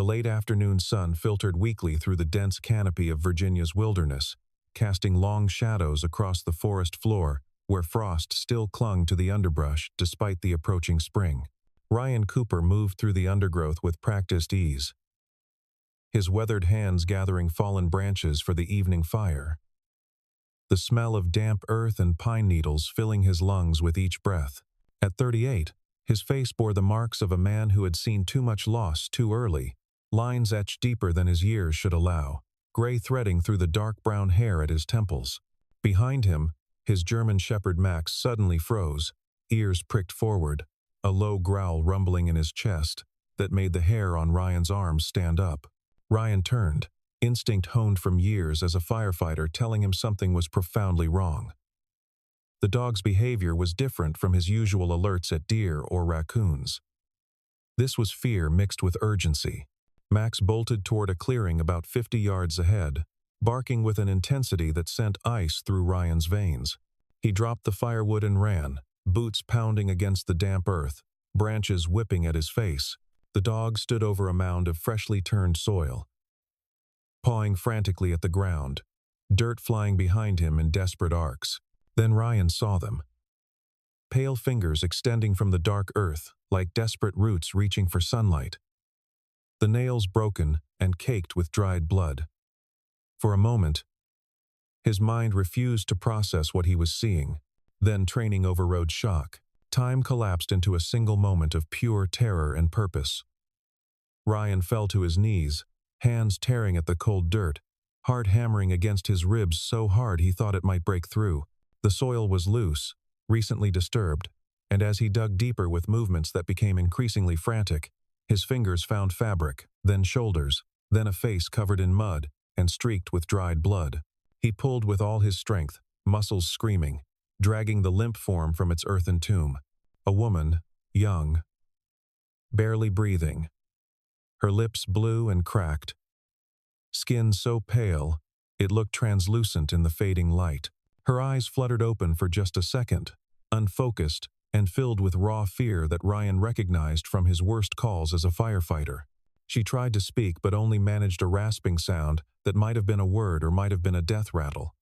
The late afternoon sun filtered weakly through the dense canopy of Virginia's wilderness, casting long shadows across the forest floor where frost still clung to the underbrush despite the approaching spring. Ryan Cooper moved through the undergrowth with practiced ease, his weathered hands gathering fallen branches for the evening fire, the smell of damp earth and pine needles filling his lungs with each breath. At 38, his face bore the marks of a man who had seen too much loss too early, lines etched deeper than his years should allow, gray threading through the dark brown hair at his temples. Behind him, his German Shepherd Max suddenly froze, ears pricked forward, a low growl rumbling in his chest that made the hair on Ryan's arms stand up. Ryan turned, instinct honed from years as a firefighter telling him something was profoundly wrong. The dog's behavior was different from his usual alerts at deer or raccoons. This was fear mixed with urgency. Max bolted toward a clearing about 50 yards ahead, barking with an intensity that sent ice through Ryan's veins. He dropped the firewood and ran, boots pounding against the damp earth, branches whipping at his face. The dog stood over a mound of freshly turned soil, pawing frantically at the ground, dirt flying behind him in desperate arcs. Then Ryan saw them. Pale fingers extending from the dark earth like desperate roots reaching for sunlight. The nails broken and caked with dried blood. For a moment, his mind refused to process what he was seeing. Then training overrode shock. Time collapsed into a single moment of pure terror and purpose. Ryan fell to his knees, hands tearing at the cold dirt, heart hammering against his ribs so hard he thought it might break through. The soil was loose, recently disturbed, and as he dug deeper with movements that became increasingly frantic, his fingers found fabric, then shoulders, then a face covered in mud and streaked with dried blood. He pulled with all his strength, muscles screaming, dragging the limp form from its earthen tomb. A woman, young, barely breathing, her lips blue and cracked, skin so pale it looked translucent in the fading light. Her eyes fluttered open for just a second, unfocused and filled with raw fear that Ryan recognized from his worst calls as a firefighter. She tried to speak but only managed a rasping sound that might have been a word or might have been a death rattle.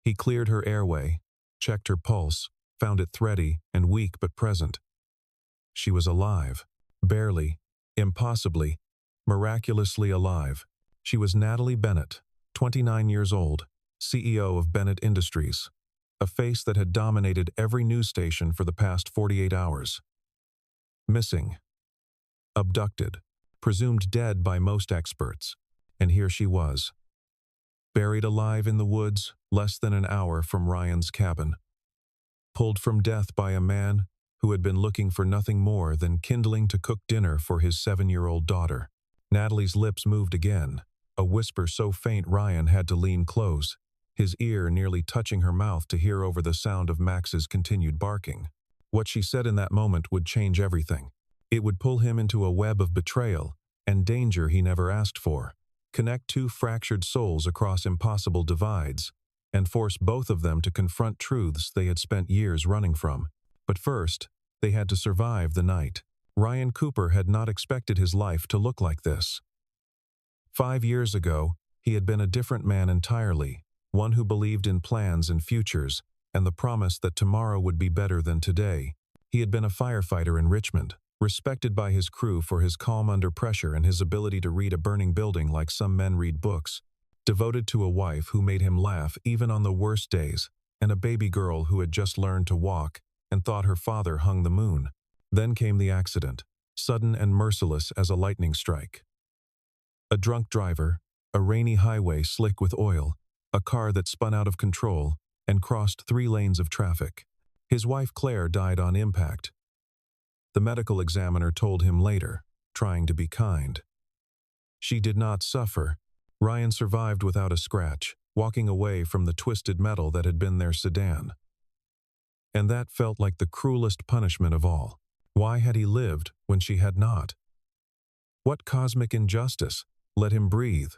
He cleared her airway, checked her pulse, found it thready and weak but present. She was alive, barely, impossibly, miraculously alive. She was Natalie Bennett, 29 years old, CEO of Bennett Industries, a face that had dominated every news station for the past 48 hours. Missing, abducted, presumed dead by most experts, and here she was, buried alive in the woods less than an hour from Ryan's cabin, pulled from death by a man who had been looking for nothing more than kindling to cook dinner for his 7-year-old daughter. Natalie's lips moved again, a whisper so faint Ryan had to lean close, his ear nearly touching her mouth to hear over the sound of Max's continued barking. What she said in that moment would change everything. It would pull him into a web of betrayal and danger he never asked for, connect two fractured souls across impossible divides, and force both of them to confront truths they had spent years running from. But first, they had to survive the night. Ryan Cooper had not expected his life to look like this. 5 years ago, he had been a different man entirely, one who believed in plans and futures, and the promise that tomorrow would be better than today. He had been a firefighter in Richmond, respected by his crew for his calm under pressure and his ability to read a burning building like some men read books, devoted to a wife who made him laugh even on the worst days, and a baby girl who had just learned to walk and thought her father hung the moon. Then came the accident, sudden and merciless as a lightning strike. A drunk driver, a rainy highway slick with oil, a car that spun out of control and crossed 3 lanes of traffic. His wife Claire died on impact. The medical examiner told him later, trying to be kind. She did not suffer. Ryan survived without a scratch, walking away from the twisted metal that had been their sedan. And that felt like the cruelest punishment of all. Why had he lived when she had not? What cosmic injustice let him breathe?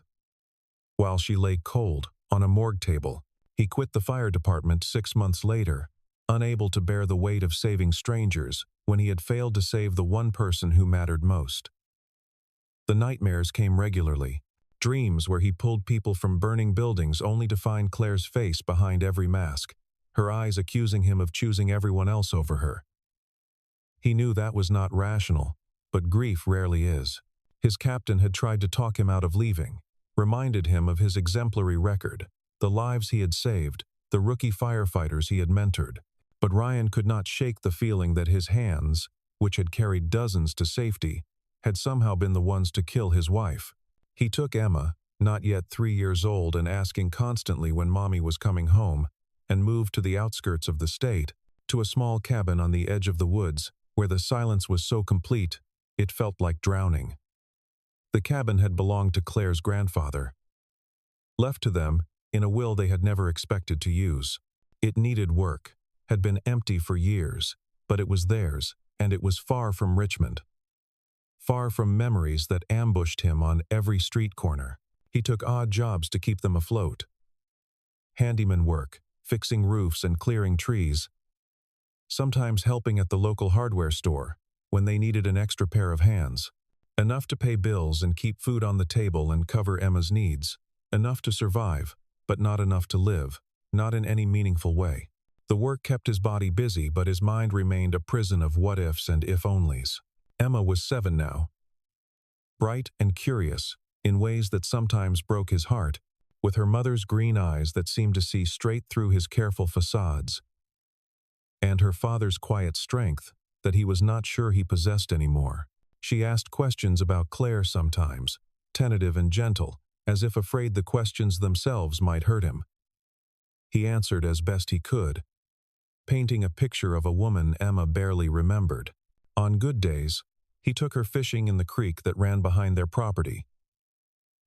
While she lay cold on a morgue table, he quit the fire department 6 months later, unable to bear the weight of saving strangers when he had failed to save the one person who mattered most. The nightmares came regularly. Dreams where he pulled people from burning buildings only to find Claire's face behind every mask, her eyes accusing him of choosing everyone else over her. He knew that was not rational, but grief rarely is. His captain had tried to talk him out of leaving, reminded him of his exemplary record, the lives he had saved, the rookie firefighters he had mentored. But Ryan could not shake the feeling that his hands, which had carried dozens to safety, had somehow been the ones to kill his wife. He took Emma, not yet 3 years old and asking constantly when mommy was coming home, and moved to the outskirts of the state, to a small cabin on the edge of the woods, where the silence was so complete, it felt like drowning. The cabin had belonged to Claire's grandfather. Left to them, in a will they had never expected to use. It needed work, had been empty for years, but it was theirs, and it was far from Richmond. Far from memories that ambushed him on every street corner. He took odd jobs to keep them afloat. Handyman work, fixing roofs and clearing trees. Sometimes helping at the local hardware store, when they needed an extra pair of hands. Enough to pay bills and keep food on the table and cover Emma's needs. Enough to survive, but not enough to live, not in any meaningful way. The work kept his body busy, but his mind remained a prison of what-ifs and if-onlys. Emma was 7 now. Bright and curious, in ways that sometimes broke his heart, with her mother's green eyes that seemed to see straight through his careful facades, and her father's quiet strength that he was not sure he possessed anymore. She asked questions about Claire sometimes, tentative and gentle, as if afraid the questions themselves might hurt him. He answered as best he could, painting a picture of a woman Emma barely remembered. On good days, he took her fishing in the creek that ran behind their property,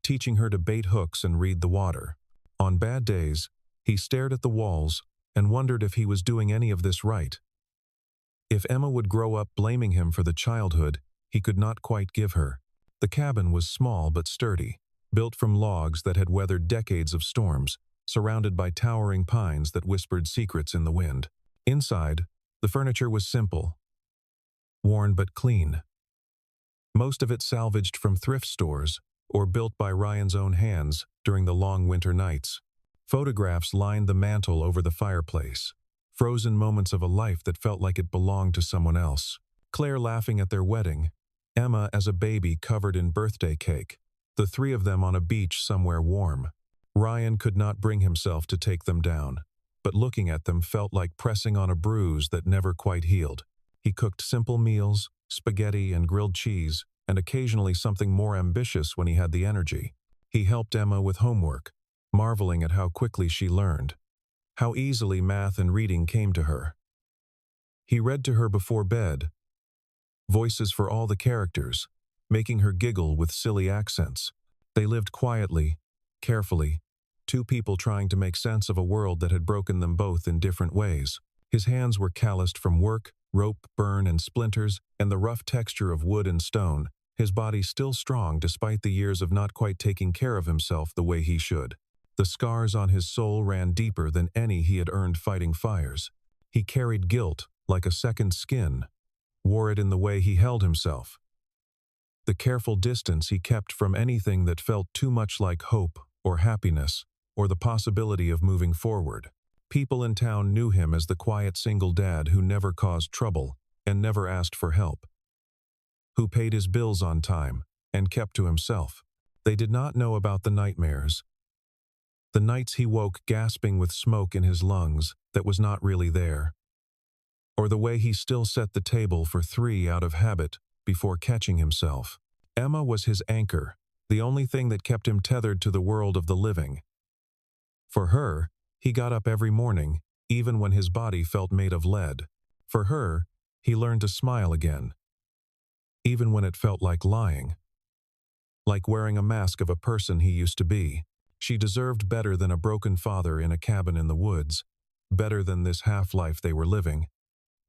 teaching her to bait hooks and read the water. On bad days, he stared at the walls and wondered if he was doing any of this right. If Emma would grow up blaming him for the childhood he could not quite give her. The cabin was small but sturdy, built from logs that had weathered decades of storms, surrounded by towering pines that whispered secrets in the wind. Inside, the furniture was simple, worn but clean. Most of it salvaged from thrift stores or built by Ryan's own hands during the long winter nights. Photographs lined the mantel over the fireplace, frozen moments of a life that felt like it belonged to someone else. Claire laughing at their wedding, Emma as a baby covered in birthday cake, the three of them on a beach somewhere warm. Ryan could not bring himself to take them down, but looking at them felt like pressing on a bruise that never quite healed. He cooked simple meals, spaghetti and grilled cheese, and occasionally something more ambitious when he had the energy. He helped Emma with homework, marveling at how quickly she learned, how easily math and reading came to her. He read to her before bed, voices for all the characters, making her giggle with silly accents. They lived quietly, carefully, two people trying to make sense of a world that had broken them both in different ways. His hands were calloused from work, rope, burn, and splinters, and the rough texture of wood and stone, his body still strong despite the years of not quite taking care of himself the way he should. The scars on his soul ran deeper than any he had earned fighting fires. He carried guilt like a second skin, wore it in the way he held himself, the careful distance he kept from anything that felt too much like hope or happiness or the possibility of moving forward. People in town knew him as the quiet single dad who never caused trouble and never asked for help, who paid his bills on time and kept to himself. They did not know about the nightmares, the nights he woke gasping with smoke in his lungs that was not really there, or the way he still set the table for 3 out of habit before catching himself. Emma was his anchor, the only thing that kept him tethered to the world of the living. For her, he got up every morning, even when his body felt made of lead. For her, he learned to smile again, even when it felt like lying, like wearing a mask of a person he used to be. She deserved better than a broken father in a cabin in the woods, better than this half-life they were living.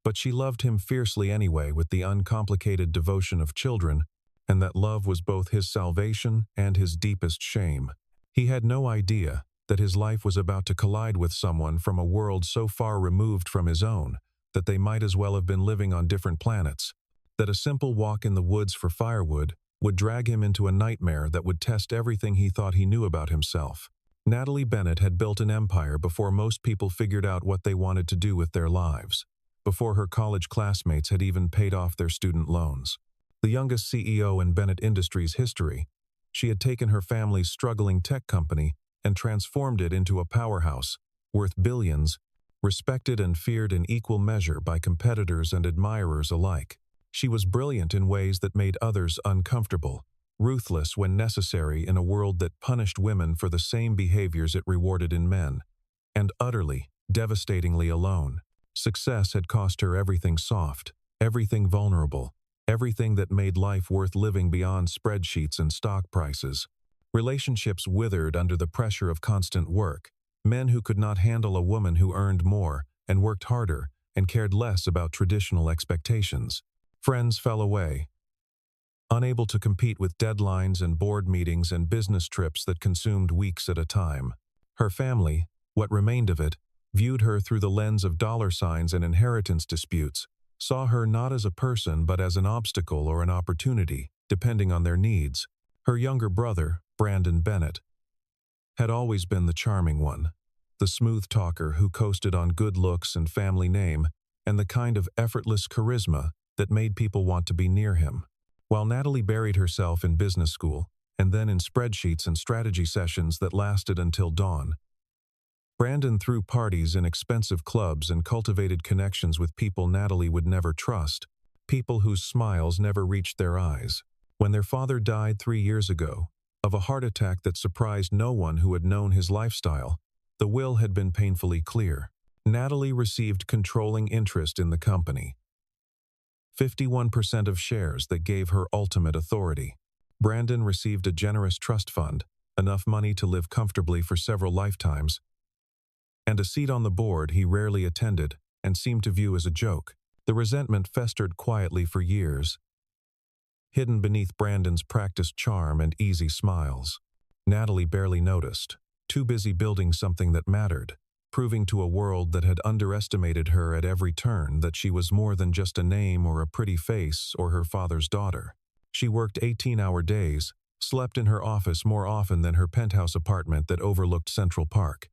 But she loved him fiercely anyway with the uncomplicated devotion of children, and that love was both his salvation and his deepest shame. He had no idea that his life was about to collide with someone from a world so far removed from his own that they might as well have been living on different planets, that a simple walk in the woods for firewood would drag him into a nightmare that would test everything he thought he knew about himself. Natalie Bennett had built an empire before most people figured out what they wanted to do with their lives, before her college classmates had even paid off their student loans. The youngest CEO in Bennett Industries' history, she had taken her family's struggling tech company and transformed it into a powerhouse, worth billions, respected and feared in equal measure by competitors and admirers alike. She was brilliant in ways that made others uncomfortable, ruthless when necessary in a world that punished women for the same behaviors it rewarded in men, and utterly, devastatingly alone. Success had cost her everything soft, everything vulnerable, everything that made life worth living beyond spreadsheets and stock prices. Relationships withered under the pressure of constant work, men who could not handle a woman who earned more and worked harder and cared less about traditional expectations. Friends fell away, unable to compete with deadlines and board meetings and business trips that consumed weeks at a time. Her family, what remained of it, viewed her through the lens of dollar signs and inheritance disputes, saw her not as a person but as an obstacle or an opportunity, depending on their needs. Her younger brother, Brandon Bennett, had always been the charming one, the smooth talker who coasted on good looks and family name, and the kind of effortless charisma that made people want to be near him. While Natalie buried herself in business school, and then in spreadsheets and strategy sessions that lasted until dawn, Brandon threw parties in expensive clubs and cultivated connections with people Natalie would never trust, people whose smiles never reached their eyes. When their father died 3 years ago, of a heart attack that surprised no one who had known his lifestyle, the will had been painfully clear. Natalie received controlling interest in the company, 51% of shares that gave her ultimate authority. Brandon received a generous trust fund, enough money to live comfortably for several lifetimes, and a seat on the board he rarely attended and seemed to view as a joke. The resentment festered quietly for years, hidden beneath Brandon's practiced charm and easy smiles. Natalie barely noticed, too busy building something that mattered, proving to a world that had underestimated her at every turn that she was more than just a name or a pretty face or her father's daughter. She worked 18-hour days, slept in her office more often than her penthouse apartment that overlooked Central Park,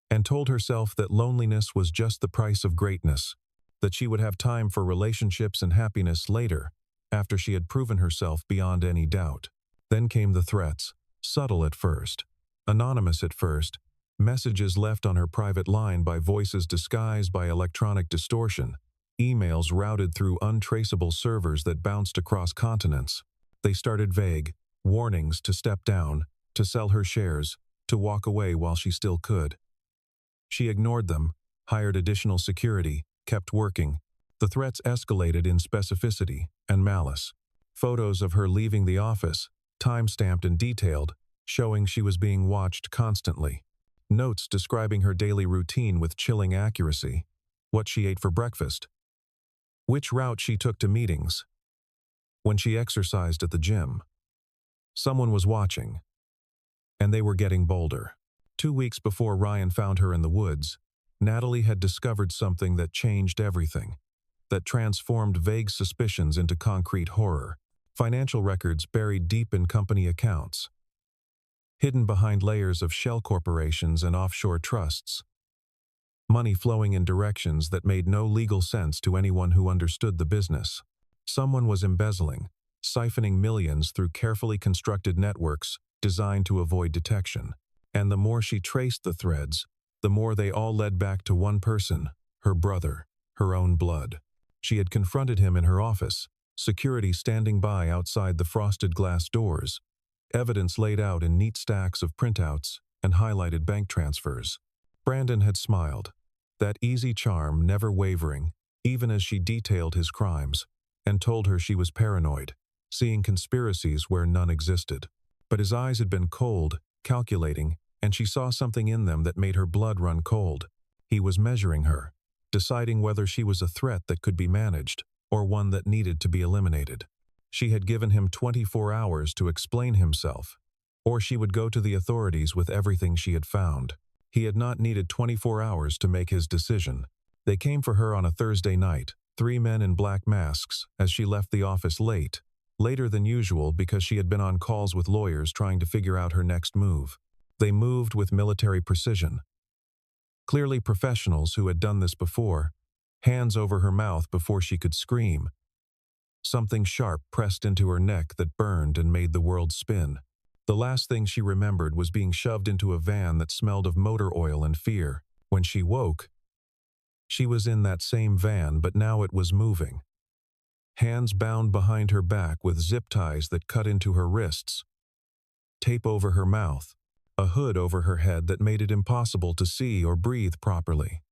and told herself that loneliness was just the price of greatness, that she would have time for relationships and happiness later, after she had proven herself beyond any doubt. Then came the threats, subtle at first, anonymous at first, messages left on her private line by voices disguised by electronic distortion, emails routed through untraceable servers that bounced across continents. They started vague, warnings to step down, to sell her shares, to walk away while she still could. She ignored them, hired additional security, kept working. The threats escalated in specificity and malice. Photos of her leaving the office, time-stamped and detailed, showing she was being watched constantly. Notes describing her daily routine with chilling accuracy. What she ate for breakfast. Which route she took to meetings. When she exercised at the gym. Someone was watching. And they were getting bolder. 2 weeks before Ryan found her in the woods, Natalie had discovered something that changed everything, that transformed vague suspicions into concrete horror. Financial records buried deep in company accounts, hidden behind layers of shell corporations and offshore trusts. Money flowing in directions that made no legal sense to anyone who understood the business. Someone was embezzling, siphoning millions through carefully constructed networks designed to avoid detection. And the more she traced the threads, the more they all led back to one person, her brother, her own blood. She had confronted him in her office, security standing by outside the frosted glass doors, evidence laid out in neat stacks of printouts and highlighted bank transfers. Brandon had smiled, that easy charm never wavering, even as she detailed his crimes, and told her she was paranoid, seeing conspiracies where none existed. But his eyes had been cold, calculating, and she saw something in them that made her blood run cold. He was measuring her, deciding whether she was a threat that could be managed or one that needed to be eliminated. She had given him 24 hours to explain himself, or she would go to the authorities with everything she had found. He had not needed 24 hours to make his decision. They came for her on a Thursday night, 3 men in black masks, as she left the office late, later than usual because she had been on calls with lawyers trying to figure out her next move. They moved with military precision. Clearly professionals who had done this before, hands over her mouth before she could scream. Something sharp pressed into her neck that burned and made the world spin. The last thing she remembered was being shoved into a van that smelled of motor oil and fear. When she woke, she was in that same van, but now it was moving. Hands bound behind her back with zip ties that cut into her wrists. Tape over her mouth. A hood over her head that made it impossible to see or breathe properly.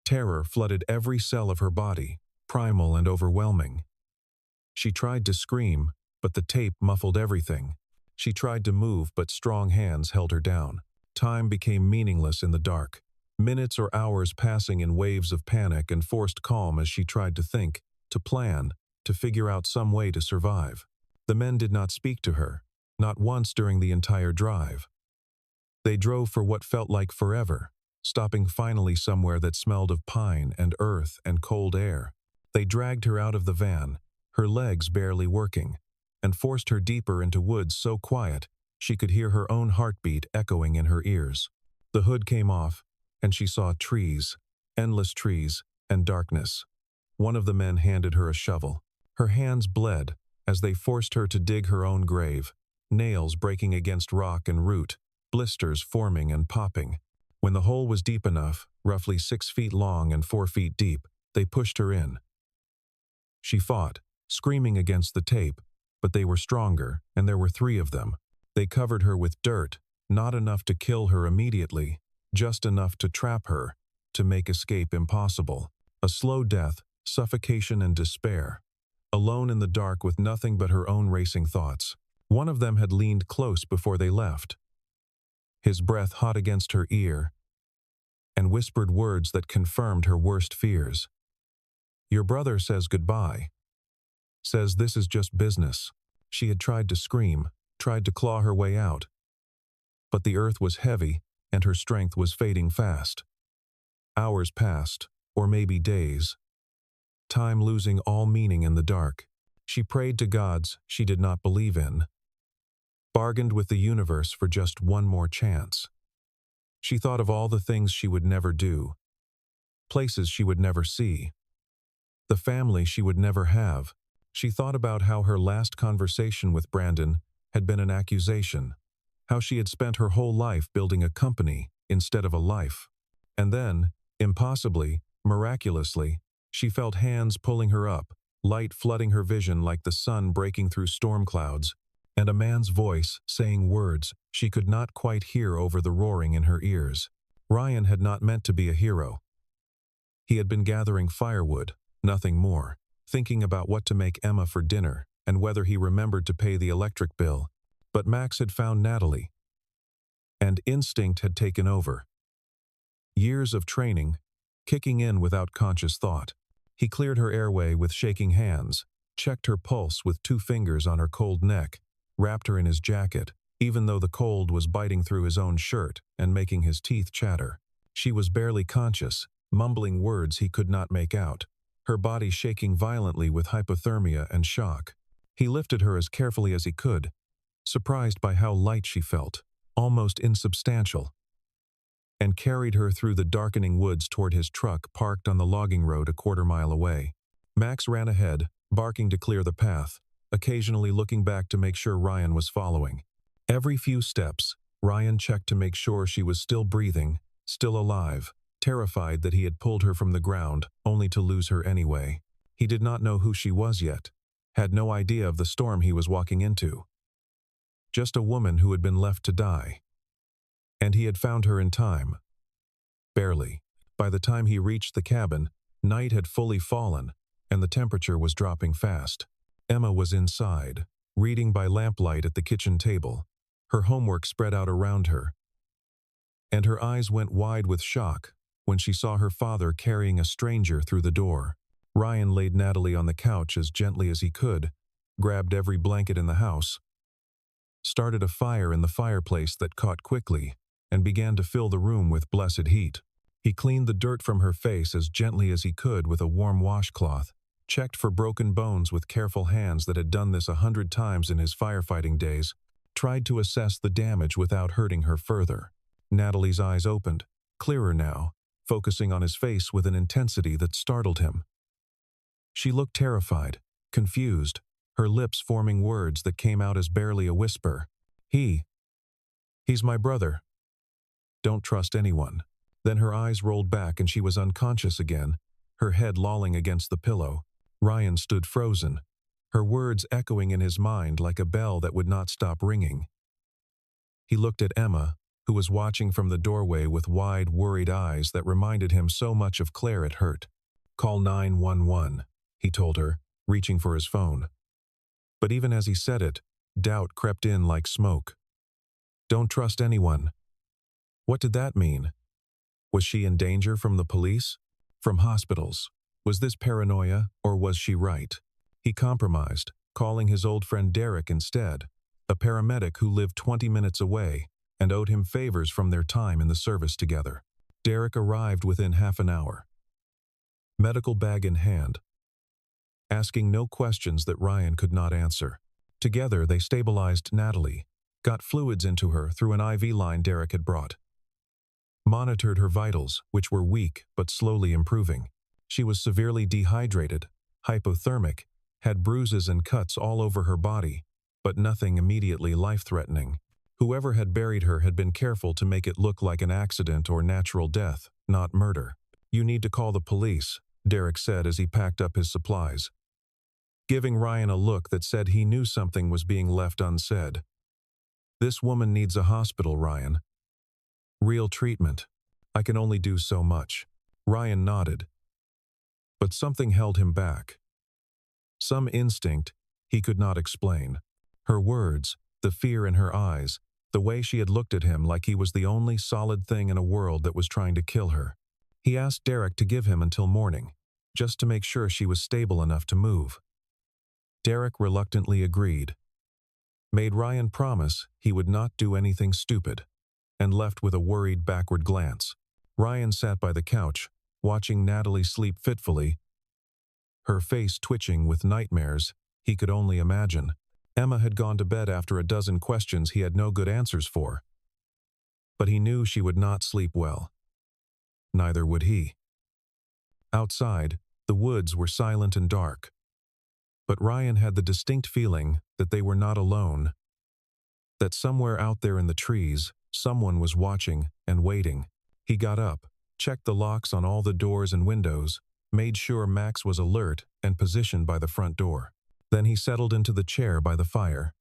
Terror flooded every cell of her body, primal and overwhelming. She tried to scream, but the tape muffled everything. She tried to move, but strong hands held her down. Time became meaningless in the dark. Minutes or hours passing in waves of panic and forced calm as she tried to think, to plan, to figure out some way to survive. The men did not speak to her, not once during the entire drive. They drove for what felt like forever, stopping finally somewhere that smelled of pine and earth and cold air. They dragged her out of the van, her legs barely working, and forced her deeper into woods so quiet she could hear her own heartbeat echoing in her ears. The hood came off, and she saw trees, endless trees, and darkness. One of the men handed her a shovel. Her hands bled as they forced her to dig her own grave, nails breaking against rock and root, blisters forming and popping. When the hole was deep enough, roughly 6 feet long and 4 feet deep, they pushed her in. She fought, screaming against the tape, but they were stronger, and there were 3 of them. They covered her with dirt, not enough to kill her immediately, just enough to trap her, to make escape impossible. A slow death, suffocation and despair. Alone in the dark with nothing but her own racing thoughts. One of them had leaned close before they left, his breath hot against her ear, and whispered words that confirmed her worst fears. "Your brother says goodbye. Says this is just business." She had tried to scream, tried to claw her way out. But the earth was heavy, and her strength was fading fast. Hours passed, or maybe days. Time losing all meaning in the dark. She prayed to gods she did not believe in. Bargained with the universe for just one more chance. She thought of all the things she would never do. Places she would never see. The family she would never have. She thought about how her last conversation with Brandon had been an accusation. How she had spent her whole life building a company instead of a life. And then, impossibly, miraculously, she felt hands pulling her up, light flooding her vision like the sun breaking through storm clouds, and a man's voice saying words she could not quite hear over the roaring in her ears. Ryan had not meant to be a hero. He had been gathering firewood, nothing more, thinking about what to make Emma for dinner and whether he remembered to pay the electric bill. But Max had found Natalie, and instinct had taken over. Years of training, kicking in without conscious thought. He cleared her airway with shaking hands, checked her pulse with 2 fingers on her cold neck, wrapped her in his jacket, even though the cold was biting through his own shirt and making his teeth chatter. She was barely conscious, mumbling words he could not make out, her body shaking violently with hypothermia and shock. He lifted her as carefully as he could, surprised by how light she felt, almost insubstantial, and carried her through the darkening woods toward his truck parked on the logging road a 1/4 mile away. Max ran ahead, barking to clear the path, occasionally looking back to make sure Ryan was following. Every few steps, Ryan checked to make sure she was still breathing, still alive, terrified that he had pulled her from the ground, only to lose her anyway. He did not know who she was yet, had no idea of the storm he was walking into. Just a woman who had been left to die. And he had found her in time. Barely. By the time he reached the cabin, night had fully fallen, and the temperature was dropping fast. Emma was inside, reading by lamplight at the kitchen table, her homework spread out around her. And her eyes went wide with shock when she saw her father carrying a stranger through the door. Ryan laid Natalie on the couch as gently as he could, grabbed every blanket in the house, started a fire in the fireplace that caught quickly, and began to fill the room with blessed heat. He cleaned the dirt from her face as gently as he could with a warm washcloth, checked for broken bones with careful hands that had done this 100 times in his firefighting days, tried to assess the damage without hurting her further. Natalie's eyes opened, clearer now, focusing on his face with an intensity that startled him. She looked terrified, confused, her lips forming words that came out as barely a whisper. He's my brother. Don't trust anyone. Then her eyes rolled back and she was unconscious again, her head lolling against the pillow. Ryan stood frozen, her words echoing in his mind like a bell that would not stop ringing. He looked at Emma, who was watching from the doorway with wide, worried eyes that reminded him so much of Claire at Hurt. "Call 911, he told her, reaching for his phone. But even as he said it, doubt crept in like smoke. Don't trust anyone. What did that mean? Was she in danger from the police? From hospitals? Was this paranoia, or was she right? He compromised, calling his old friend Derek instead, a paramedic who lived 20 minutes away and owed him favors from their time in the service together. Derek arrived within half an hour, medical bag in hand, asking no questions that Ryan could not answer. Together they stabilized Natalie, got fluids into her through an IV line Derek had brought, monitored her vitals, which were weak but slowly improving. She was severely dehydrated, hypothermic, had bruises and cuts all over her body, but nothing immediately life-threatening. Whoever had buried her had been careful to make it look like an accident or natural death, not murder. "You need to call the police," Derek said as he packed up his supplies, giving Ryan a look that said he knew something was being left unsaid. "This woman needs a hospital, Ryan. Real treatment. I can only do so much." Ryan nodded. But something held him back. Some instinct he could not explain. Her words, the fear in her eyes, the way she had looked at him like he was the only solid thing in a world that was trying to kill her. He asked Derek to give him until morning, just to make sure she was stable enough to move. Derek reluctantly agreed, made Ryan promise he would not do anything stupid, and left with a worried backward glance. Ryan sat by the couch, watching Natalie sleep fitfully, her face twitching with nightmares he could only imagine. Emma had gone to bed after a dozen questions he had no good answers for. But he knew she would not sleep well. Neither would he. Outside, the woods were silent and dark. But Ryan had the distinct feeling that they were not alone, that somewhere out there in the trees, someone was watching and waiting. He got up, checked the locks on all the doors and windows, made sure Max was alert and positioned by the front door. Then he settled into the chair by the fire,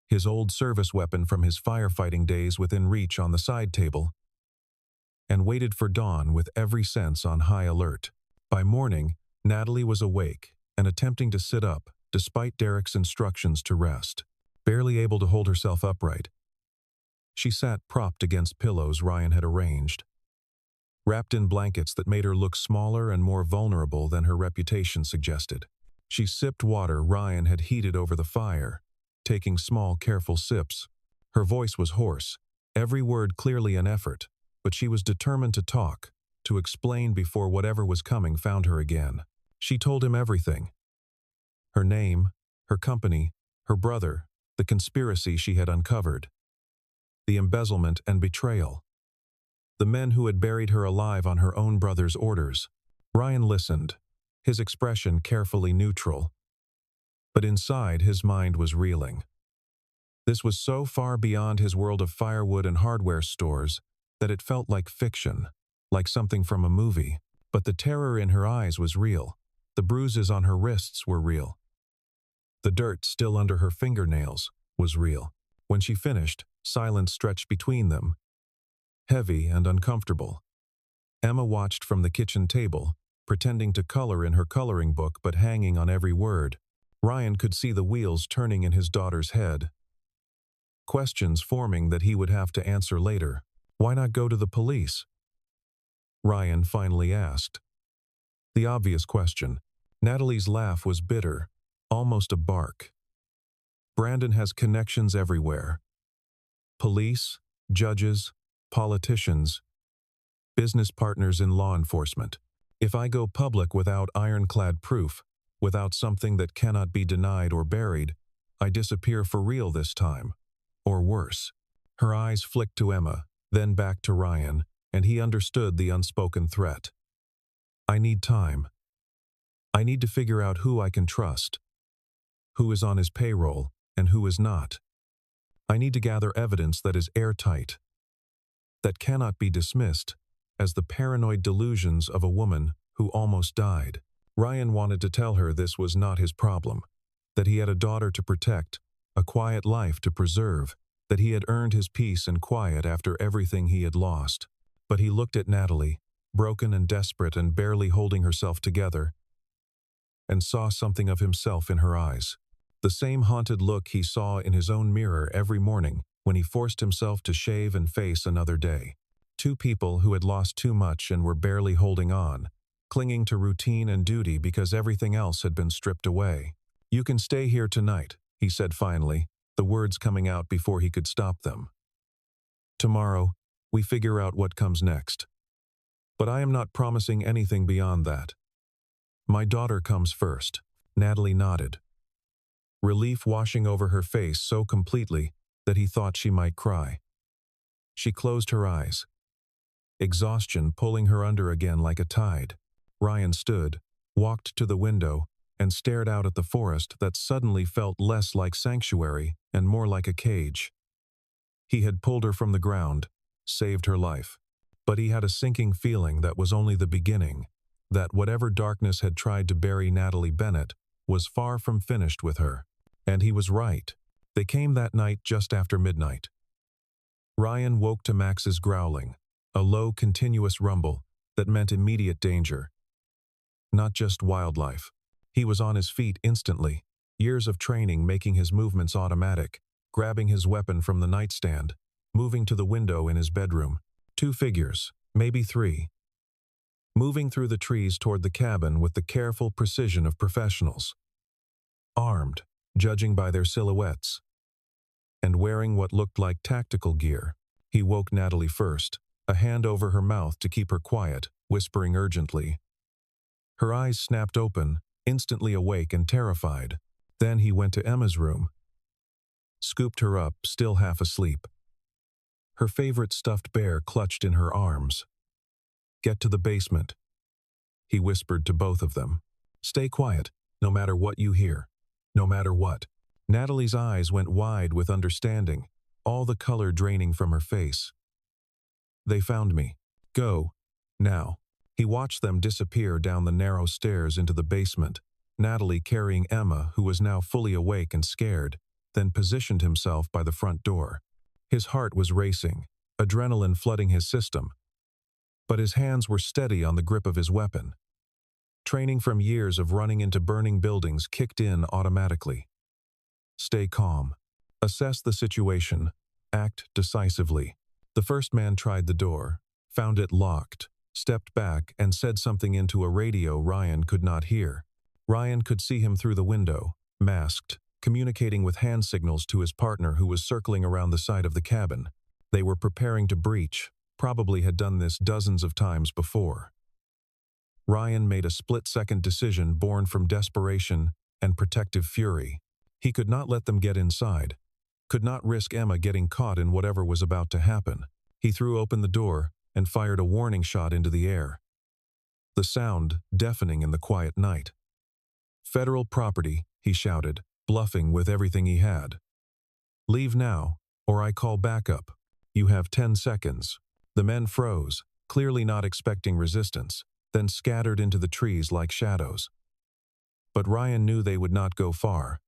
his old service weapon from his firefighting days within reach on the side table, and waited for dawn with every sense on high alert. By morning, Natalie was awake and attempting to sit up, despite Derek's instructions to rest, barely able to hold herself upright. She sat propped against pillows Ryan had arranged, wrapped in blankets that made her look smaller and more vulnerable than her reputation suggested. She sipped water Ryan had heated over the fire, taking small, careful sips. Her voice was hoarse, every word clearly an effort, but she was determined to talk, to explain before whatever was coming found her again. She told him everything. Her name, her company, her brother, the conspiracy she had uncovered, the embezzlement and betrayal, the men who had buried her alive on her own brother's orders. Ryan listened, his expression carefully neutral. But inside, his mind was reeling. This was so far beyond his world of firewood and hardware stores that it felt like fiction, like something from a movie. But the terror in her eyes was real. The bruises on her wrists were real. The dirt still under her fingernails was real. When she finished, silence stretched between them, heavy and uncomfortable. Emma watched from the kitchen table, pretending to color in her coloring book but hanging on every word. Ryan could see the wheels turning in his daughter's head, questions forming that he would have to answer later. Why not go to the police? Ryan finally asked. The obvious question. Natalie's laugh was bitter, almost a bark. Brandon has connections everywhere. Police, judges, politicians, business partners in law enforcement. If I go public without ironclad proof, without something that cannot be denied or buried, I disappear for real this time. Or worse. Her eyes flicked to Emma, then back to Ryan, and he understood the unspoken threat. I need time. I need to figure out who I can trust, who is on his payroll, and who is not. I need to gather evidence that is airtight, that cannot be dismissed as the paranoid delusions of a woman who almost died. Ryan wanted to tell her this was not his problem, that he had a daughter to protect, a quiet life to preserve, that he had earned his peace and quiet after everything he had lost. But he looked at Natalie, broken and desperate and barely holding herself together, and saw something of himself in her eyes. The same haunted look he saw in his own mirror every morning when he forced himself to shave and face another day. Two people who had lost too much and were barely holding on, clinging to routine and duty because everything else had been stripped away. "You can stay here tonight," he said finally, the words coming out before he could stop them. "Tomorrow, we figure out what comes next. But I am not promising anything beyond that. My daughter comes first." Natalie nodded, relief washing over her face so completely that he thought she might cry. She closed her eyes, exhaustion pulling her under again like a tide. Ryan stood, walked to the window, and stared out at the forest that suddenly felt less like sanctuary and more like a cage. He had pulled her from the ground, saved her life. But he had a sinking feeling that was only the beginning, that whatever darkness had tried to bury Natalie Bennett was far from finished with her. And he was right. They came that night just after midnight. Ryan woke to Max's growling, a low, continuous rumble that meant immediate danger. Not just wildlife. He was on his feet instantly, years of training making his movements automatic, grabbing his weapon from the nightstand, moving to the window in his bedroom. Two figures, maybe three, moving through the trees toward the cabin with the careful precision of professionals. Armed, judging by their silhouettes, and wearing what looked like tactical gear. He woke Natalie first, a hand over her mouth to keep her quiet, whispering urgently. Her eyes snapped open, instantly awake and terrified. Then he went to Emma's room, scooped her up, still half asleep. Her favorite stuffed bear clutched in her arms. "Get to the basement," he whispered to both of them. "Stay quiet, no matter what you hear. No matter what." Natalie's eyes went wide with understanding, all the color draining from her face. "They found me. Go. Now." He watched them disappear down the narrow stairs into the basement, Natalie carrying Emma, who was now fully awake and scared, then positioned himself by the front door. His heart was racing, adrenaline flooding his system, but his hands were steady on the grip of his weapon. Training from years of running into burning buildings kicked in automatically. Stay calm. Assess the situation. Act decisively. The first man tried the door, found it locked, stepped back and said something into a radio Ryan could not hear. Ryan could see him through the window, masked, communicating with hand signals to his partner who was circling around the side of the cabin. They were preparing to breach, probably had done this dozens of times before. Ryan made a split-second decision born from desperation and protective fury. He could not let them get inside, could not risk Emma getting caught in whatever was about to happen. He threw open the door and fired a warning shot into the air, the sound deafening in the quiet night. "Federal property," he shouted, bluffing with everything he had. "Leave now, or I call backup. You have 10 seconds. The men froze, clearly not expecting resistance, then scattered into the trees like shadows. But Ryan knew they would not go far,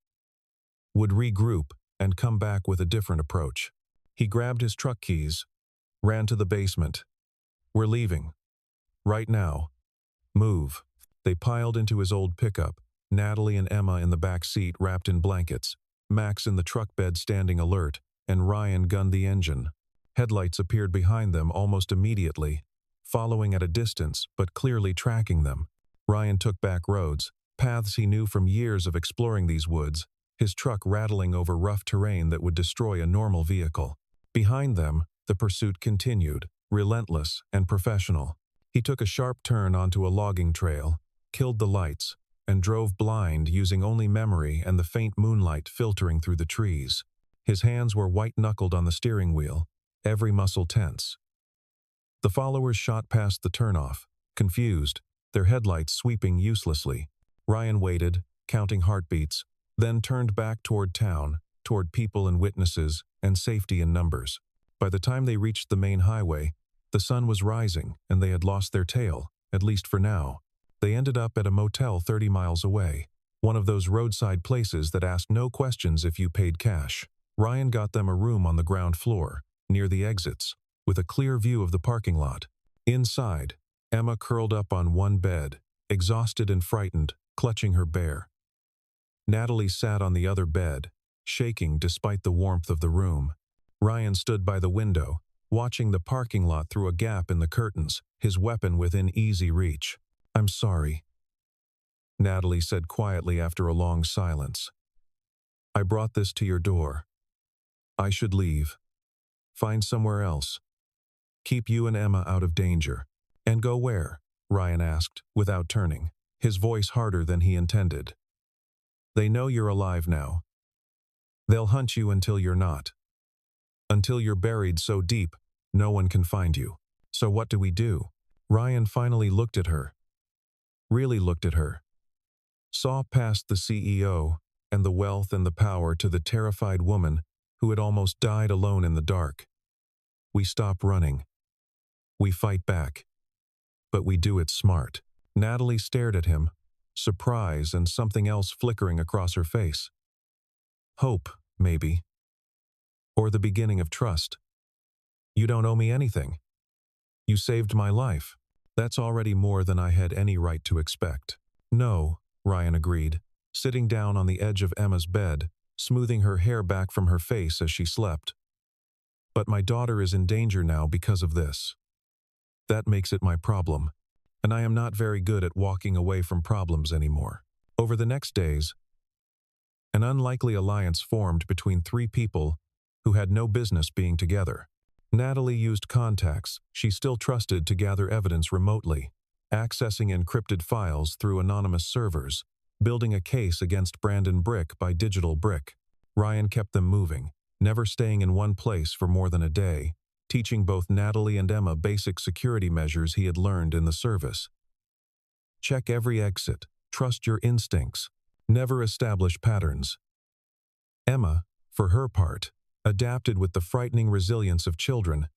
would regroup and come back with a different approach. He grabbed his truck keys, ran to the basement. "We're leaving. Right now. Move." They piled into his old pickup, Natalie and Emma in the back seat wrapped in blankets, Max in the truck bed standing alert, and Ryan gunned the engine. Headlights appeared behind them almost immediately, following at a distance but clearly tracking them. Ryan took back roads, paths he knew from years of exploring these woods, his truck rattling over rough terrain that would destroy a normal vehicle. Behind them, the pursuit continued, relentless and professional. He took a sharp turn onto a logging trail, killed the lights, and drove blind using only memory and the faint moonlight filtering through the trees. His hands were white-knuckled on the steering wheel, every muscle tense. The followers shot past the turnoff, confused, their headlights sweeping uselessly. Ryan waited, counting heartbeats, then turned back toward town, toward people and witnesses, and safety in numbers. By the time they reached the main highway, the sun was rising and they had lost their tail, at least for now. They ended up at a motel 30 miles away, one of those roadside places that ask no questions if you paid cash. Ryan got them a room on the ground floor, near the exits, with a clear view of the parking lot. Inside, Emma curled up on one bed, exhausted and frightened, clutching her bear. Natalie sat on the other bed, shaking despite the warmth of the room. Ryan stood by the window, watching the parking lot through a gap in the curtains, his weapon within easy reach. "I'm sorry," Natalie said quietly after a long silence. "I brought this to your door. I should leave. Find somewhere else. Keep you and Emma out of danger." "And go where?" Ryan asked, without turning, his voice harder than he intended. "They know you're alive now. They'll hunt you until you're not. Until you're buried so deep, no one can find you. So what do we do?" Ryan finally looked at her. Really looked at her. Saw past the CEO and the wealth and the power to the terrified woman who had almost died alone in the dark. "We stop running. We fight back. But we do it smart." Natalie stared at him, surprise and something else flickering across her face. "Hope, maybe. Or the beginning of trust. You don't owe me anything. You saved my life. That's already more than I had any right to expect." "No," Ryan agreed, sitting down on the edge of Emma's bed, smoothing her hair back from her face as she slept. "But my daughter is in danger now because of this. That makes it my problem, and I am not very good at walking away from problems anymore." Over the next days, an unlikely alliance formed between three people who had no business being together. Natalie used contacts she still trusted to gather evidence remotely, accessing encrypted files through anonymous servers, building a case against Brandon Brick by Digital Brick. Ryan kept them moving, never staying in one place for more than a day, teaching both Natalie and Emma basic security measures he had learned in the service. Check every exit, trust your instincts, never establish patterns. Emma, for her part, adapted with the frightening resilience of children,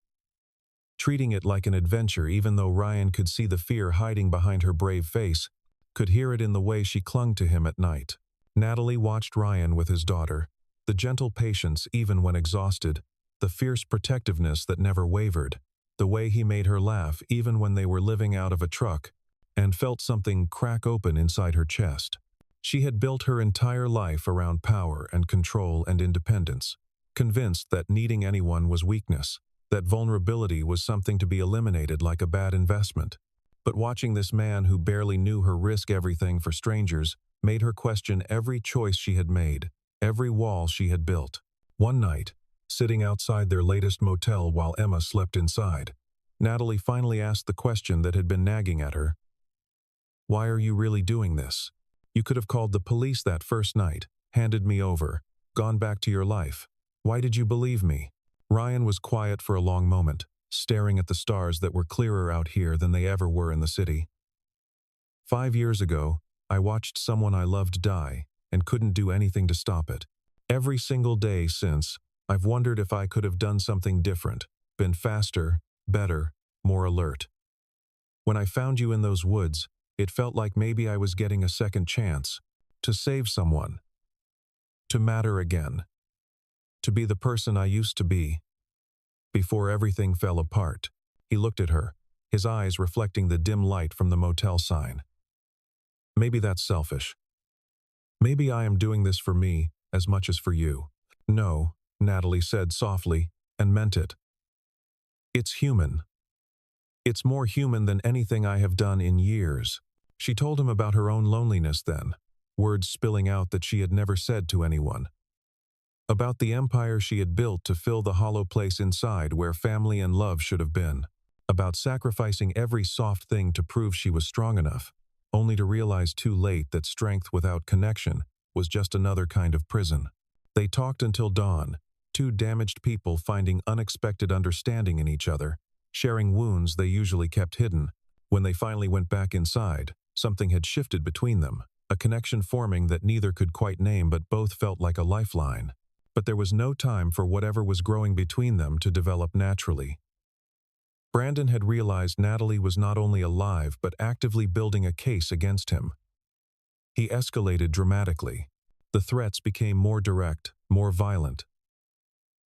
treating it like an adventure even though Ryan could see the fear hiding behind her brave face, could hear it in the way she clung to him at night. Natalie watched Ryan with his daughter, the gentle patience even when exhausted, the fierce protectiveness that never wavered, the way he made her laugh even when they were living out of a truck, and felt something crack open inside her chest. She had built her entire life around power and control and independence, convinced that needing anyone was weakness, that vulnerability was something to be eliminated like a bad investment. But watching this man who barely knew her risk everything for strangers made her question every choice she had made, every wall she had built. One night, sitting outside their latest motel while Emma slept inside, Natalie finally asked the question that had been nagging at her. "Why are you really doing this? You could have called the police that first night, handed me over, gone back to your life. Why did you believe me?" Ryan was quiet for a long moment, staring at the stars that were clearer out here than they ever were in the city. 5 years ago, I watched someone I loved die and couldn't do anything to stop it. Every single day since, I've wondered if I could have done something different, been faster, better, more alert. When I found you in those woods, it felt like maybe I was getting a second chance, to save someone, to matter again, to be the person I used to be. Before everything fell apart, he looked at her, his eyes reflecting the dim light from the motel sign. Maybe that's selfish. Maybe I am doing this for me as much as for you. No, Natalie said softly, and meant it. It's human. It's more human than anything I have done in years. She told him about her own loneliness then, words spilling out that she had never said to anyone. About the empire she had built to fill the hollow place inside where family and love should have been. about sacrificing every soft thing to prove she was strong enough, only to realize too late that strength without connection was just another kind of prison. They talked until dawn, two damaged people finding unexpected understanding in each other, sharing wounds they usually kept hidden. When they finally went back inside, something had shifted between them, a connection forming that neither could quite name but both felt like a lifeline. But there was no time for whatever was growing between them to develop naturally. Brandon had realized Natalie was not only alive but actively building a case against him. He escalated dramatically. The threats became more direct, more violent.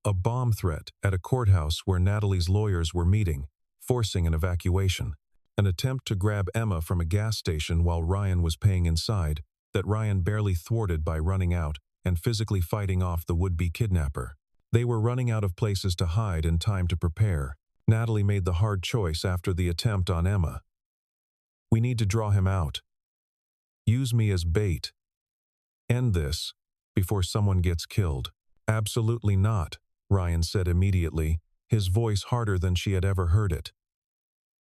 A bomb threat at a courthouse where Natalie's lawyers were meeting, forcing an evacuation. An attempt to grab Emma from a gas station while Ryan was paying inside, that Ryan barely thwarted by running out and physically fighting off the would-be kidnapper. They were running out of places to hide and time to prepare. Natalie made the hard choice after the attempt on Emma. "We need to draw him out. Use me as bait. End this before someone gets killed." "Absolutely not," Ryan said immediately, his voice harder than she had ever heard it.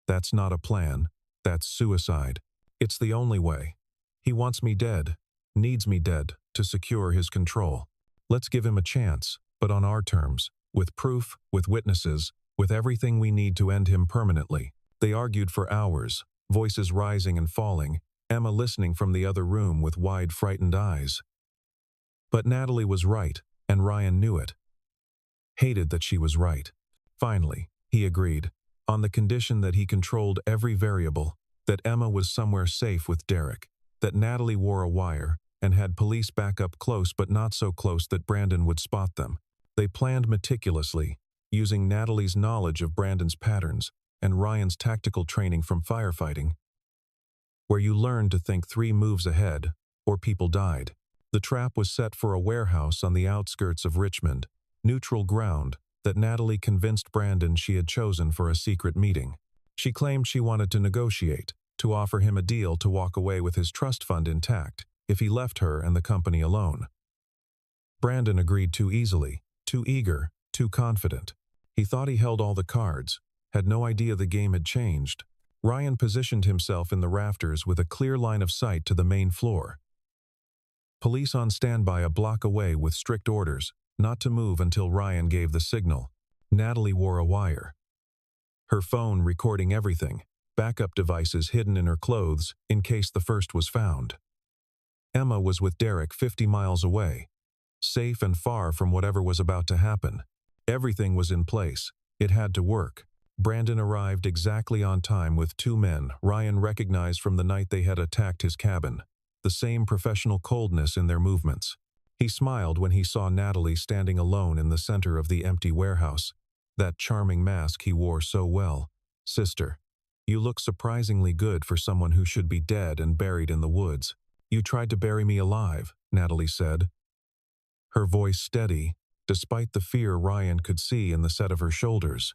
"That's not a plan. That's suicide. It's the only way. He wants me dead, needs me dead, to secure his control. Let's give him a chance, but on our terms, with proof, with witnesses, with everything we need to end him permanently." They argued for hours, voices rising and falling, Emma listening from the other room with wide, frightened eyes. But Natalie was right, and Ryan knew it. Hated that she was right. Finally, he agreed, on the condition that he controlled every variable, that Emma was somewhere safe with Derek, that Natalie wore a wire, and had police back up close but not so close that Brandon would spot them. They planned meticulously, using Natalie's knowledge of Brandon's patterns and Ryan's tactical training from firefighting, where you learned to think 3 moves ahead, or people died. The trap was set for a warehouse on the outskirts of Richmond, neutral ground that Natalie convinced Brandon she had chosen for a secret meeting. She claimed she wanted to negotiate, to offer him a deal to walk away with his trust fund intact if he left her and the company alone. Brandon agreed too easily, too eager, too confident. He thought he held all the cards, had no idea the game had changed. Ryan positioned himself in the rafters with a clear line of sight to the main floor. Police on standby a block away with strict orders not to move until Ryan gave the signal. Natalie wore a wire. Her phone recording everything, backup devices hidden in her clothes in case the first was found. Emma was with Derek 50 miles away, safe and far from whatever was about to happen. Everything was in place. It had to work. Brandon arrived exactly on time with 2 men Ryan recognized from the night they had attacked his cabin, the same professional coldness in their movements. He smiled when he saw Natalie standing alone in the center of the empty warehouse, that charming mask he wore so well. "Sister, you look surprisingly good for someone who should be dead and buried in the woods." "You tried to bury me alive," Natalie said, her voice steady, despite the fear Ryan could see in the set of her shoulders.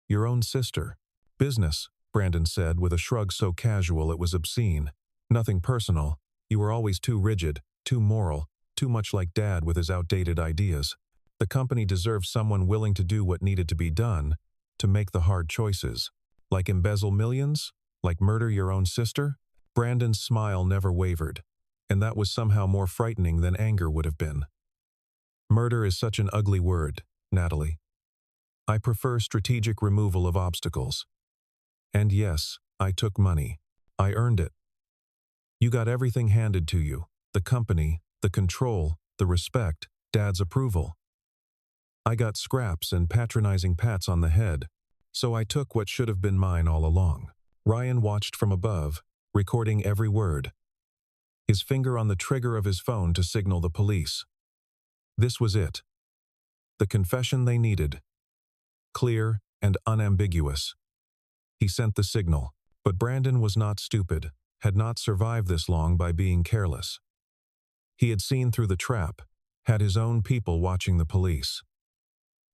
"Your own sister." "Business," Brandon said with a shrug so casual it was obscene. "Nothing personal. You were always too rigid, too moral, too much like Dad with his outdated ideas. The company deserves someone willing to do what needed to be done, to make the hard choices. Like embezzle millions? Like murder your own sister?" Brandon's smile never wavered, and that was somehow more frightening than anger would have been. "Murder is such an ugly word, Natalie. I prefer strategic removal of obstacles. And yes, I took money. I earned it. You got everything handed to you, the company, the control, the respect, Dad's approval. I got scraps and patronizing pats on the head, so I took what should have been mine all along." Ryan watched from above, recording every word, his finger on the trigger of his phone to signal the police. This was it. The confession they needed. Clear and unambiguous. He sent the signal, but Brandon was not stupid, had not survived this long by being careless. He had seen through the trap, had his own people watching the police.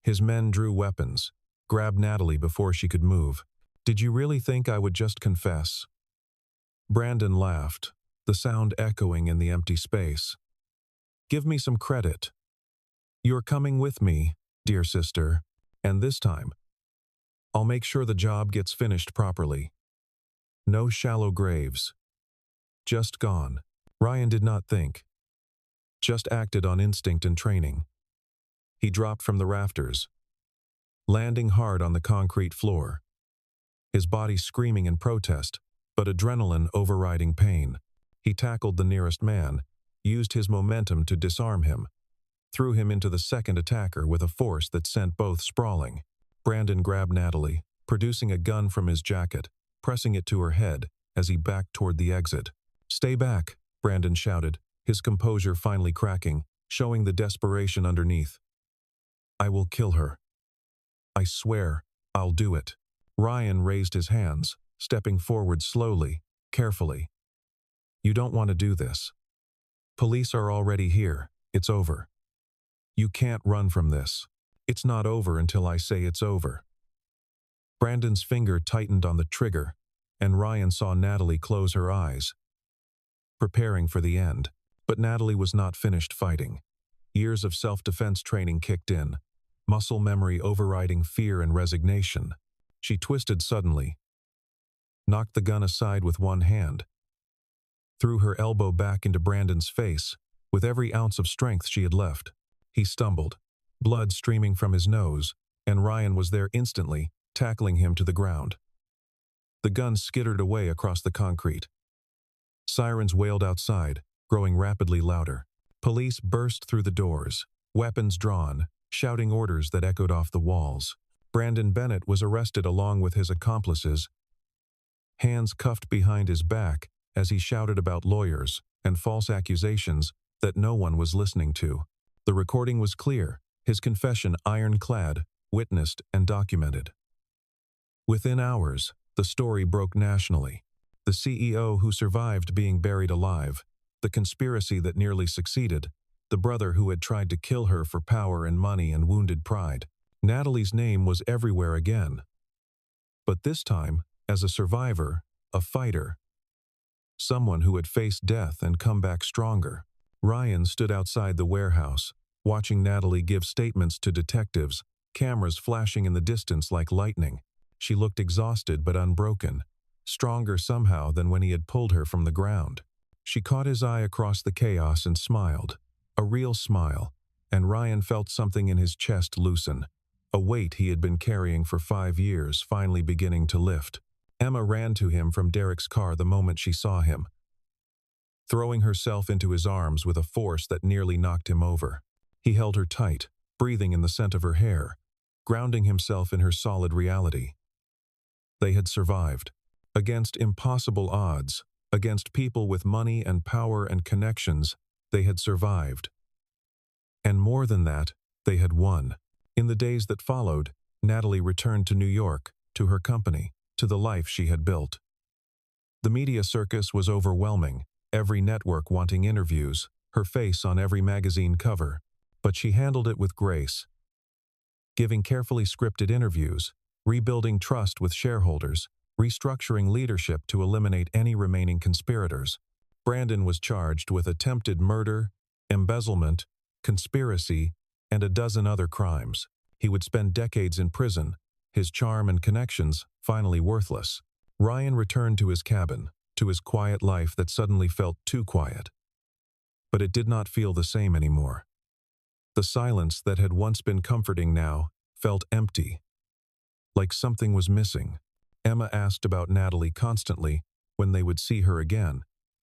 His men drew weapons, grabbed Natalie before she could move. "Did you really think I would just confess?" Brandon laughed, the sound echoing in the empty space. "Give me some credit. You're coming with me, dear sister, and this time, I'll make sure the job gets finished properly. No shallow graves. Just gone. Ryan did not think. Just acted on instinct and training. He dropped from the rafters, landing hard on the concrete floor. His body screaming in protest, but adrenaline overriding pain. He tackled the nearest man, used his momentum to disarm him, threw him into the second attacker with a force that sent both sprawling. Brandon grabbed Natalie, producing a gun from his jacket, pressing it to her head as he backed toward the exit. "Stay back," Brandon shouted, his composure finally cracking, showing the desperation underneath. "I will kill her. I swear, I'll do it." Ryan raised his hands, stepping forward slowly, carefully. "You don't want to do this. Police are already here. It's over. You can't run from this. It's not over until I say it's over." Brandon's finger tightened on the trigger, and Ryan saw Natalie close her eyes, preparing for the end. But Natalie was not finished fighting. Years of self-defense training kicked in, muscle memory overriding fear and resignation. She twisted suddenly, knocked the gun aside with one hand, threw her elbow back into Brandon's face with every ounce of strength she had left. He stumbled, blood streaming from his nose, and Ryan was there instantly, tackling him to the ground. The gun skittered away across the concrete. Sirens wailed outside, growing rapidly louder. Police burst through the doors, weapons drawn, shouting orders that echoed off the walls. Brandon Bennett was arrested along with his accomplices, hands cuffed behind his back as he shouted about lawyers and false accusations that no one was listening to. The recording was clear, his confession ironclad, witnessed and documented. Within hours, the story broke nationally. The CEO who survived being buried alive, the conspiracy that nearly succeeded, the brother who had tried to kill her for power and money and wounded pride. Natalie's name was everywhere again. But this time, as a survivor, a fighter, someone who had faced death and come back stronger. Ryan stood outside the warehouse, watching Natalie give statements to detectives, cameras flashing in the distance like lightning. She looked exhausted but unbroken, stronger somehow than when he had pulled her from the ground. She caught his eye across the chaos and smiled, a real smile, and Ryan felt something in his chest loosen, a weight he had been carrying for 5 years finally beginning to lift. Emma ran to him from Derek's car the moment she saw him, throwing herself into his arms with a force that nearly knocked him over. He held her tight, breathing in the scent of her hair, grounding himself in her solid reality. They had survived. Against impossible odds, against people with money and power and connections, they had survived. And more than that, they had won. In the days that followed, Natalie returned to New York, to her company, to the life she had built. The media circus was overwhelming, every network wanting interviews, her face on every magazine cover, but she handled it with grace, giving carefully scripted interviews, rebuilding trust with shareholders, restructuring leadership to eliminate any remaining conspirators. Brandon was charged with attempted murder, embezzlement, conspiracy, and a dozen other crimes. He would spend decades in prison, his charm and connections finally worthless. Ryan returned to his cabin, to his quiet life that suddenly felt too quiet. But it did not feel the same anymore. The silence that had once been comforting now felt empty, like something was missing. Emma asked about Natalie constantly when they would see her again,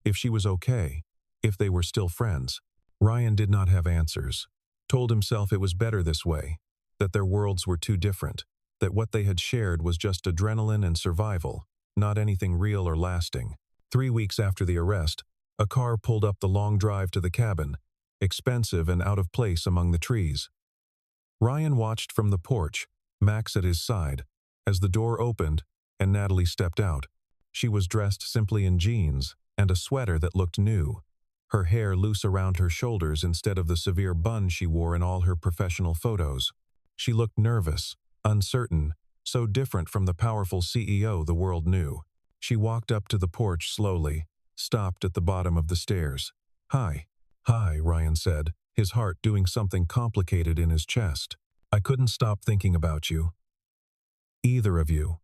if she was okay, if they were still friends. Ryan did not have answers, told himself it was better this way, that their worlds were too different, that what they had shared was just adrenaline and survival, not anything real or lasting. 3 weeks after the arrest, a car pulled up the long drive to the cabin, expensive and out of place among the trees. Ryan watched from the porch, Max at his side, as the door opened and Natalie stepped out. She was dressed simply in jeans and a sweater that looked new, her hair loose around her shoulders instead of the severe bun she wore in all her professional photos. She looked nervous, uncertain, so different from the powerful CEO the world knew. She walked up to the porch slowly, stopped at the bottom of the stairs. "Hi." "Hi," Ryan said, his heart doing something complicated in his chest. "I couldn't stop thinking about you. Either of you."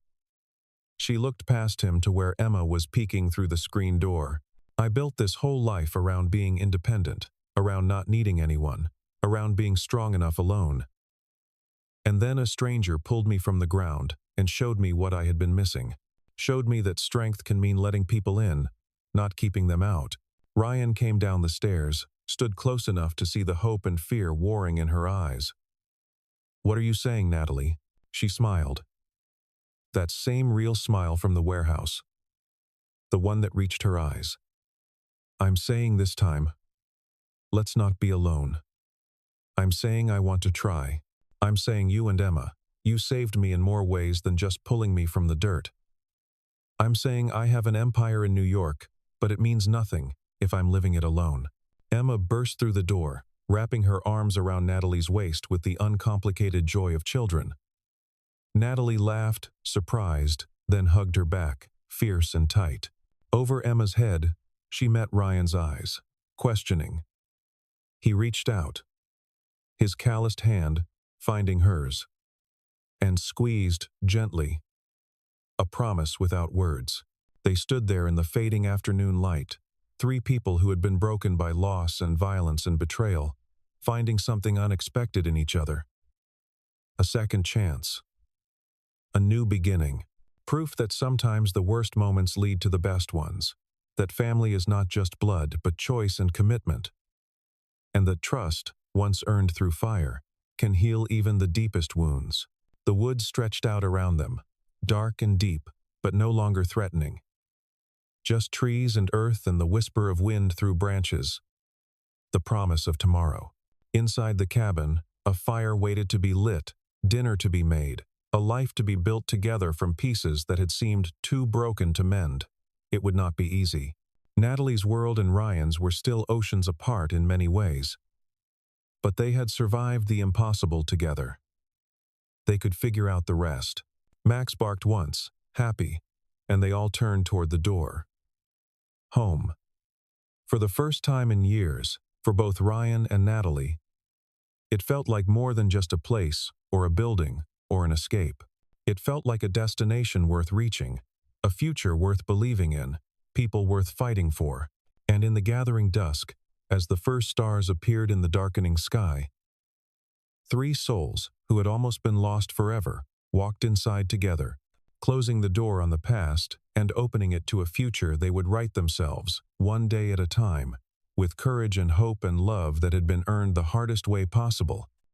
She looked past him to where Emma was peeking through the screen door. "I built this whole life around being independent, around not needing anyone, around being strong enough alone. And then a stranger pulled me from the ground and showed me what I had been missing. Showed me that strength can mean letting people in, not keeping them out." Ryan came down the stairs, stood close enough to see the hope and fear warring in her eyes. "What are you saying, Natalie?" She smiled. That same real smile from the warehouse. The one that reached her eyes. "I'm saying this time, let's not be alone. I'm saying I want to try. I'm saying you and Emma, you saved me in more ways than just pulling me from the dirt. I'm saying I have an empire in New York, but it means nothing if I'm living it alone." Emma burst through the door, wrapping her arms around Natalie's waist with the uncomplicated joy of children. Natalie laughed, surprised, then hugged her back, fierce and tight. Over Emma's head, she met Ryan's eyes, questioning. He reached out, his calloused hand finding hers, and squeezed gently. A promise without words. They stood there in the fading afternoon light, three people who had been broken by loss and violence and betrayal, finding something unexpected in each other. A second chance. A new beginning. Proof that sometimes the worst moments lead to the best ones. That family is not just blood, but choice and commitment. And that trust, once earned through fire, can heal even the deepest wounds. The woods stretched out around them, dark and deep, but no longer threatening. Just trees and earth and the whisper of wind through branches. The promise of tomorrow. Inside the cabin, a fire waited to be lit, dinner to be made, a life to be built together from pieces that had seemed too broken to mend. It would not be easy. Natalie's world and Ryan's were still oceans apart in many ways. But they had survived the impossible together. They could figure out the rest. Max barked once, happy, and they all turned toward the door. Home. For the first time in years, for both Ryan and Natalie, it felt like more than just a place, or a building, or an escape. It felt like a destination worth reaching, a future worth believing in, people worth fighting for. And in the gathering dusk, as the first stars appeared in the darkening sky, three souls, who had almost been lost forever, walked inside together, closing the door on the past and opening it to a future they would write themselves, one day at a time, with courage and hope and love that had been earned the hardest way possible,